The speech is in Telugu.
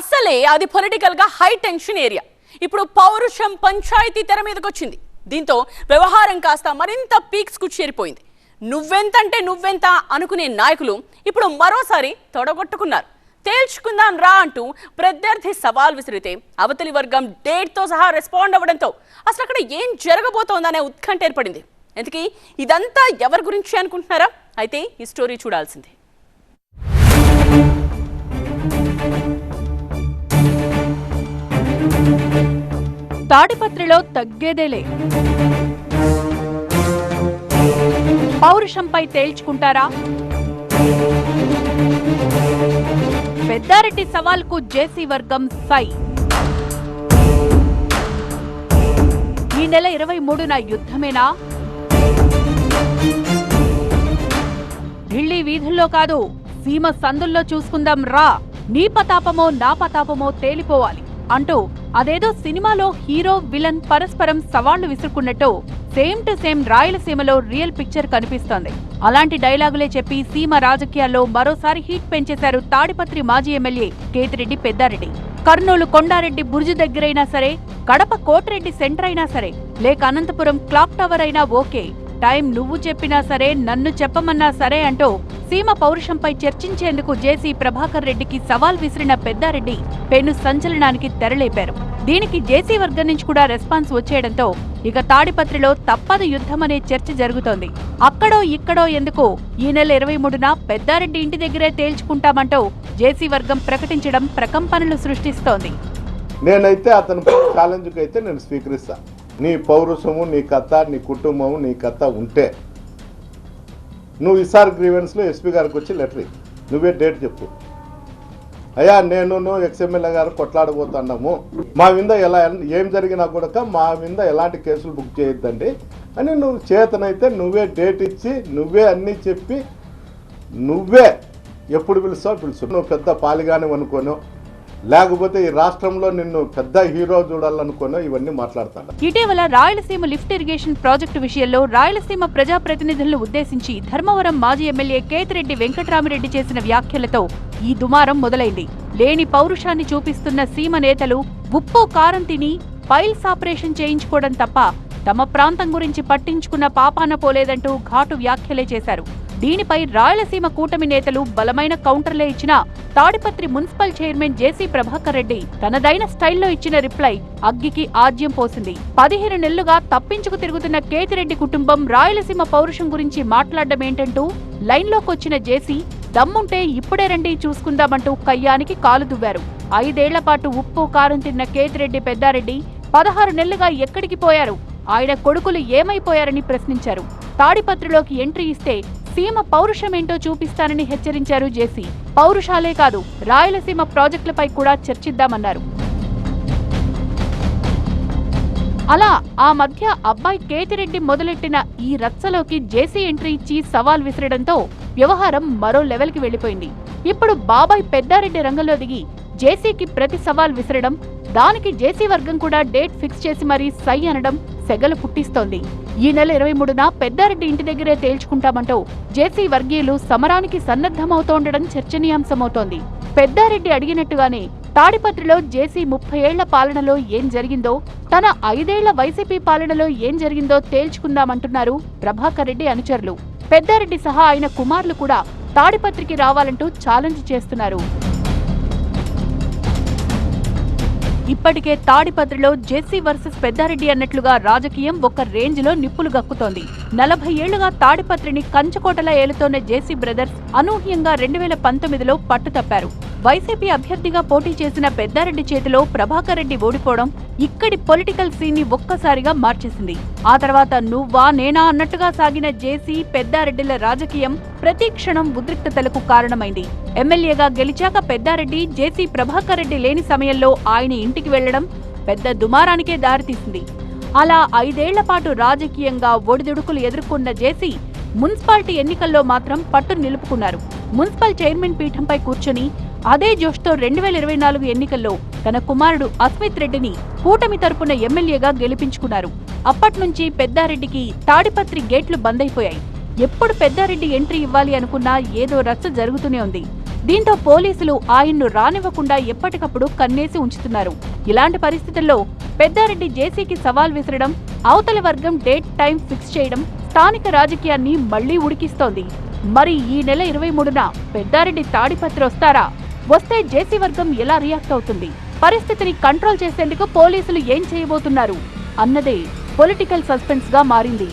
అసలే అది పొలిటికల్ గా హై టెన్షన్ ఏరియా. ఇప్పుడు పౌరుషం పంచాయతీ తెర మీదకి వచ్చింది. దీంతో వ్యవహారం కాస్త మరింత పీక్స్ కు చేరిపోయింది. నువ్వెంతంటే నువ్వెంత అనుకునే నాయకులు ఇప్పుడు మరోసారి తొడగొట్టుకున్నారు. తేల్చుకుందాం రా అంటూ ప్రత్యర్థి సవాల్ విసిరితే అవతలి వర్గం డేట్ తో సహా రెస్పాండ్ అవ్వడంతో అసలు అక్కడ ఏం జరగబోతోందనే ఉత్కంఠ ఏర్పడింది. ఎందుకీ ఇదంతా ఎవరి గురించి అనుకుంటున్నారా? అయితే ఈ స్టోరీ చూడాల్సిందే. తాడిపత్రిలో తగ్గేదేలే. పౌరుషంపై తేల్చుకుంటారా? పెద్దారెడ్డి సవాల్కు జేసీ వర్గం సై. ఈ నెల 23న యుద్ధమేనా? ఢిల్లీ వీధుల్లో కాదు, సీమ సందుల్లో చూసుకుందాం రా. నీ పతాపమో నా పతాపమో తేలిపోవాలి అంటూ అదేదో సినిమాలో హీరో విలన్ పరస్పరం సవాళ్లు విసురుకున్నట్టు సేమ్ టు సేమ్ రాయలసీమలో రియల్ పిక్చర్ కనిపిస్తోంది. అలాంటి డైలాగులే చెప్పి సీమ రాజకీయాల్లో మరోసారి హీట్ పెంచేశారు తాడిపత్రి మాజీ ఎమ్మెల్యే కేతిరెడ్డి పెద్దారెడ్డి. కర్నూలు కొండారెడ్డి బుర్జు దగ్గరైనా సరే, కడప కోటిరెడ్డి సెంటర్ అయినా సరే, లేక అనంతపురం క్లాక్ టవర్ అయినా ఓకే, టైం నువ్వు చెప్పినా సరే, నన్ను చెప్పమన్నా సరే అంటూ సీమ పౌరుషంపై చర్చించేందుకు జేసీ ప్రభాకర్ రెడ్డికి సవాల్ విసిరిన పెద్దారెడ్డి పెను సంచలనానికి తెరలేపారు. దీనికి జేసీ వర్గం నుంచి కూడా రెస్పాన్స్ వచ్చేయడంతో ఇక తాడిపత్రిలో తప్పదు యుద్ధమనే చర్చ జరుగుతోంది. అక్కడో ఇక్కడో ఎందుకు ఈ నెల 23న పెద్దారెడ్డి ఇంటి దగ్గరే తేల్చుకుంటామంటూ జేసీ వర్గం ప్రకటించడం ప్రకంపనలు సృష్టిస్తోంది. నేనైతే అతని ఛాలెంజ్కి అయితే నేను స్వీకరిస్తా. నీ పౌరుషము, నీ కథ, నీ కుటుంబము, నీ కథ ఉంటే నువ్వు ఈసారి గ్రీవెన్స్లో ఎస్పీ గారికి వచ్చి లెటర్ నువ్వే డేట్ చెప్పు. అయ్యా నేను ఎక్స్ఎమ్మెల్యే గారు కొట్లాడబోతున్నాము, మా మీద ఏం జరిగినా కూడా మా మీద ఎలాంటి కేసులు బుక్ చేయొద్దండి అని నువ్వు చేతనైతే నువ్వే డేట్ ఇచ్చి నువ్వే అన్నీ చెప్పి నువ్వే ఎప్పుడు పిలుస్తావు. నువ్వు పెద్ద పాలిగానే అనుకోను, లేకపోతే ఈ రాష్ట్రంలో నిన్ను పెద్ద హీరో చూడాలనుకోనో ఇవన్నీ మాట్లాడతాడు. ఇటీవల రాయలసీమ లిఫ్ట్ ఇరిగేషన్ ప్రాజెక్టు విషయంలో రాయలసీమ ప్రజాప్రతినిధులను ఉద్దేశించి ధర్మవరం మాజీ ఎమ్మెల్యే కేతిరెడ్డి వెంకట్రామిరెడ్డి చేసిన వ్యాఖ్యలతో ఈ దుమారం మొదలైంది. లేని పౌరుషాన్ని చూపిస్తున్న సీమ నేతలు ఉప్పు కారం తిని పైల్స్ ఆపరేషన్ చేయించుకోవడం తప్ప తమ ప్రాంతం గురించి పట్టించుకున్న పాపాన పోలేదంటూ ఘాటు వ్యాఖ్యలే చేశారు. దీనిపై రాయలసీమ కూటమి నేతలు బలమైన కౌంటర్లే ఇచ్చినా తాడిపత్రి మున్సిపల్ చైర్మన్ జేసీ ప్రభాకర్ రెడ్డి తనదైన స్టైల్లో ఇచ్చిన రిప్లై అగ్గికి ఆజ్యం పోసింది. 15 నెలలుగా తప్పించుకు తిరుగుతున్న కేతిరెడ్డి కుటుంబం రాయలసీమ పౌరుషం గురించి మాట్లాడడమేంటంటూ లైన్లోకొచ్చిన జేసీ దమ్ముంటే ఇప్పుడే రండి చూసుకుందామంటూ కయ్యానికి కాలు దువ్వారు. 5 ఏళ్ల పాటు ఉప్పు కారం తిన్న కేతిరెడ్డి పెద్దారెడ్డి 16 నెలలుగా ఎక్కడికి పోయారు, ఆయన కొడుకులు ఏమైపోయారని ప్రశ్నించారు. తాడిపత్రిలోకి ఎంట్రీ ఇస్తే సీమ పౌరుషమేంటో చూపిస్తానని హెచ్చరించారు జేసీ. పౌరుషాలే కాదు, రాయలసీమ ప్రాజెక్టులపై కూడా చర్చిద్దామన్నారు. అలా ఆ మధ్య అబ్బాయి కేతిరెడ్డి మొదలెట్టిన ఈ రచ్చలోకి జేసీ ఎంట్రీ ఇచ్చి సవాల్ విసిరడంతో వ్యవహారం మరో లెవెల్కి వెళ్లిపోయింది. ఇప్పుడు బాబాయ్ పెద్దారెడ్డి రంగంలో దిగి జేసీకి ప్రతి సవాల్ విసిరడం, దానికి జేసీ వర్గం కూడా డేట్ ఫిక్స్ చేసి మరీ సై అనడం సెగలు పుట్టిస్తోంది. ఈ నెల 23న పెద్దారెడ్డి ఇంటి దగ్గరే తేల్చుకుంటామంటూ జేసీ వర్గీయులు సమరానికి సన్నద్ధమవుతోండడం చర్చనీయాంశమవుతోంది. పెద్దారెడ్డి అడిగినట్టుగానే తాడిపత్రిలో జేసీ 30 ఏళ్ల పాలనలో ఏం జరిగిందో, తన 5 ఏళ్ల వైసీపీ పాలనలో ఏం జరిగిందో తేల్చుకుందామంటున్నారు ప్రభాకర్ రెడ్డి అనుచరులు. పెద్దారెడ్డి సహా ఆయన కుమారులు కూడా తాడిపత్రికి రావాలంటూ ఛాలెంజ్ చేస్తున్నారు. ఇప్పటికే తాడిపత్రిలో జేసీ వర్సెస్ పెద్దారెడ్డి అన్నట్లుగా రాజకీయం ఒక రేంజ్ లో నిప్పులు గక్కుతోంది. 40 ఏళ్లుగా తాడిపత్రిని కంచుకోటలా ఏలుతోన్న జేసీ బ్రదర్స్ అనూహ్యంగా 2019లో పట్టుతప్పారు. వైసీపీ అభ్యర్థిగా పోటీ చేసిన పెద్దారెడ్డి చేతిలో ప్రభాకర్ రెడ్డి ఓడిపోవడం ఇక్కడి పొలిటికల్ సీన్ ని ఒక్కసారిగా మార్చేసింది. ఆ తర్వాత నువ్వా నేనా అన్నట్టుగా సాగిన జేసీ పెద్దారెడ్డిల రాజకీయం ప్రతి క్షణం ఉద్రిక్తతలకు కారణమైంది. ఎమ్మెల్యేగా గెలిచాక పెద్దారెడ్డి జేసీ ప్రభాకర్ రెడ్డి లేని సమయంలో ఆయన ఇంటికి వెళ్లడం పెద్ద దుమారానికే దారితీసింది. అలా 5 ఏళ్ల పాటు రాజకీయంగా ఒడిదుడుకులు ఎదుర్కొన్న జేసీ మున్సిపాలిటీ ఎన్నికల్లో మాత్రం పట్టు నిలుపుకున్నారు. మున్సిపల్ చైర్మన్ పీఠంపై కూర్చొని అదే జోష్తో 2024 ఎన్నికల్లో తన కుమారుడు అస్మిత్ రెడ్డిని కూటమి తరపున ఎమ్మెల్యేగా గెలిపించుకున్నారు. అప్పట్నుంచి పెద్దారెడ్డికి తాడిపత్రి గేట్లు బందైపోయాయి. ఎప్పుడు పెద్దారెడ్డి ఎంట్రీ ఇవ్వాలి అనుకున్నా ఏదో రచ్చ జరుగుతూనే ఉంది. దీంతో పోలీసులు ఆయన్ను రానివ్వకుండా ఎప్పటికప్పుడు కన్నేసి ఉంచుతున్నారు. ఇలాంటి పరిస్థితుల్లో పెద్దారెడ్డి జేసీకి సవాల్ విసరడం, అవతలి వర్గం డేట్ టైం ఫిక్స్ చేయడం స్థానిక రాజకీయాన్ని మళ్లీ ఉడికిస్తోంది. మరి ఈ నెల 23న పెద్దారెడ్డి తాడిపత్రి వస్తారా? వస్తే జేసీ వర్గం ఎలా రియాక్ట్ అవుతుంది? పరిస్థితిని కంట్రోల్ చేసేందుకు పోలీసులు ఏం చేయబోతున్నారు అన్నదే పొలిటికల్ సస్పెన్స్ గా మారింది.